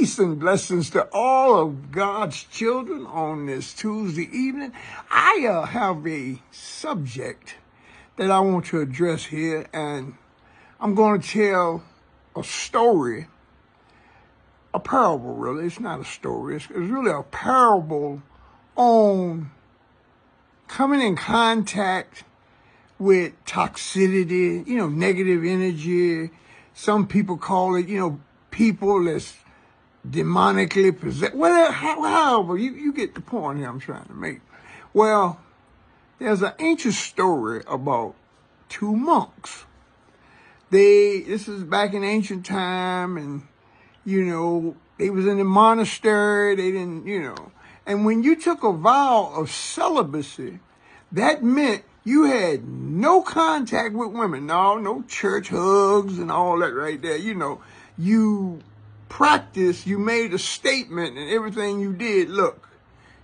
Peace and blessings to all of God's children on this Tuesday evening. I have a subject that I want to address here, and I'm going to tell a story, a parable really. It's not a story. It's really a parable on coming in contact with toxicity, negative energy. Some people call it, people that's demonically possessed. Whatever, however, you get the point here I'm trying to make. Well, there's an ancient story about two monks. This is back in ancient time, and, they was in the monastery. They didn't, and when you took a vow of celibacy, that meant you had no contact with women. No church hugs and all that right there. You practiced, you made a statement, and everything you did, look,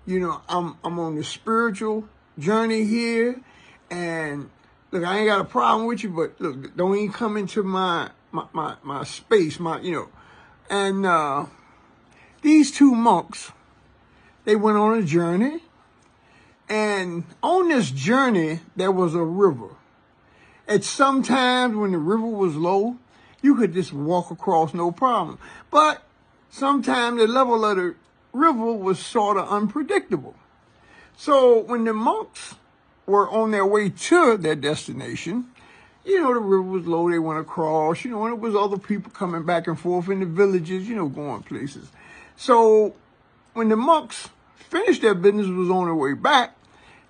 I'm on the spiritual journey here, and look, I ain't got a problem with you, but look, don't even come into my space, and these two monks, they went on a journey. And on this journey, there was a river. At some times when the river was low, you could just walk across no problem. But sometimes the level of the river was sort of unpredictable. So when the monks were on their way to their destination, the river was low, they went across, and it was other people coming back and forth in the villages, going places. So when the monks finished their business, was on their way back,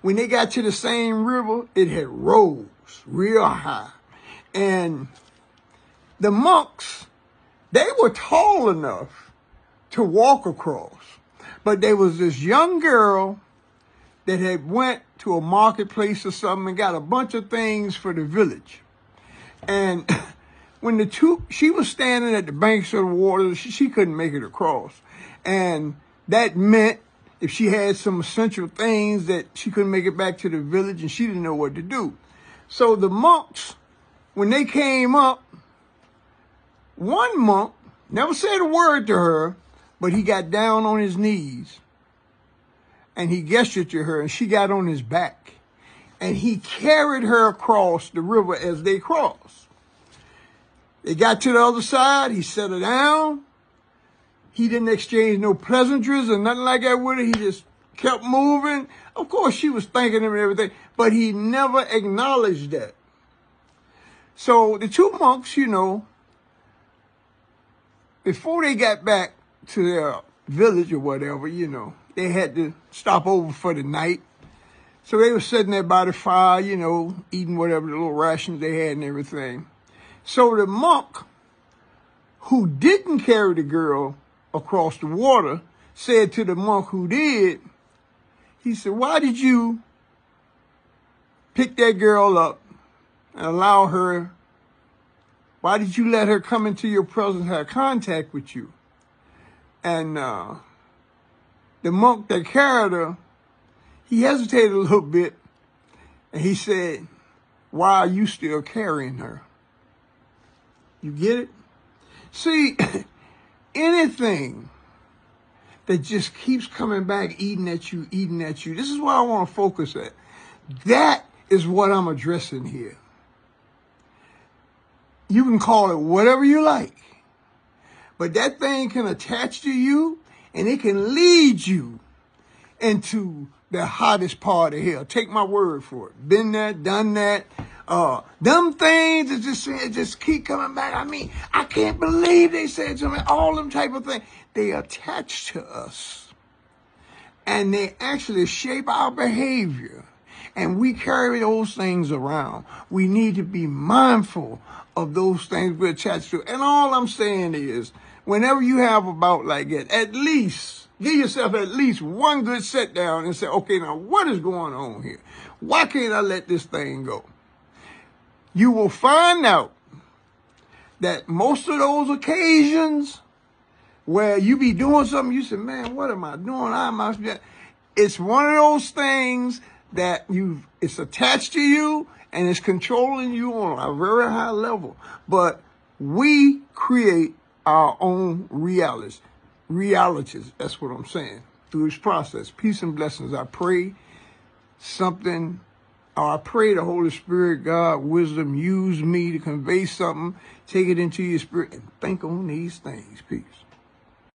when they got to the same river, it had rose real high. And the monks, they were tall enough to walk across. But there was this young girl that had went to a marketplace or something and got a bunch of things for the village. And when she was standing at the banks of the water, she couldn't make it across. And that meant if she had some essential things that she couldn't make it back to the village, and she didn't know what to do. So the monks, when they came up, one monk never said a word to her, but he got down on his knees and he gestured to her, and she got on his back, and he carried her across the river as they crossed. They got to the other side. He set her down. He didn't exchange no pleasantries or nothing like that with her. He just kept moving. Of course, she was thanking him and everything, but he never acknowledged that. So the two monks, before they got back to their village or whatever, they had to stop over for the night. So they were sitting there by the fire, eating whatever the little rations they had and everything. So the monk who didn't carry the girl across the water said to the monk who did, he said, why did you pick that girl up and why did you let her come into your presence, have contact with you? And the monk that carried her, he hesitated a little bit, and he said, why are you still carrying her? You get it? See, anything that just keeps coming back, eating at you, this is what I want to focus at. That is what I'm addressing here. You can call it whatever you like, but that thing can attach to you, and it can lead you into the hottest part of hell. Take my word for it. Been there, done that. Them things that just keep coming back. I mean, I can't believe they said to me, all them type of things. They attach to us, and they actually shape our behavior, and we carry those things around. We need to be mindful of those things we're attached to. And all I'm saying is, whenever you have a bout like that, at least give yourself at least one good sit down and say, okay, now what is going on here? Why can't I let this thing go? You will find out that most of those occasions where you be doing something, you say, man, what am I doing? It's one of those things that it's attached to you and it's controlling you on a very high level. But we create our own realities. realities. That's what I'm saying. Through this process, peace and blessings. I pray I pray the Holy Spirit, God, wisdom, use me to convey something. Take it into your spirit and think on these things. Peace.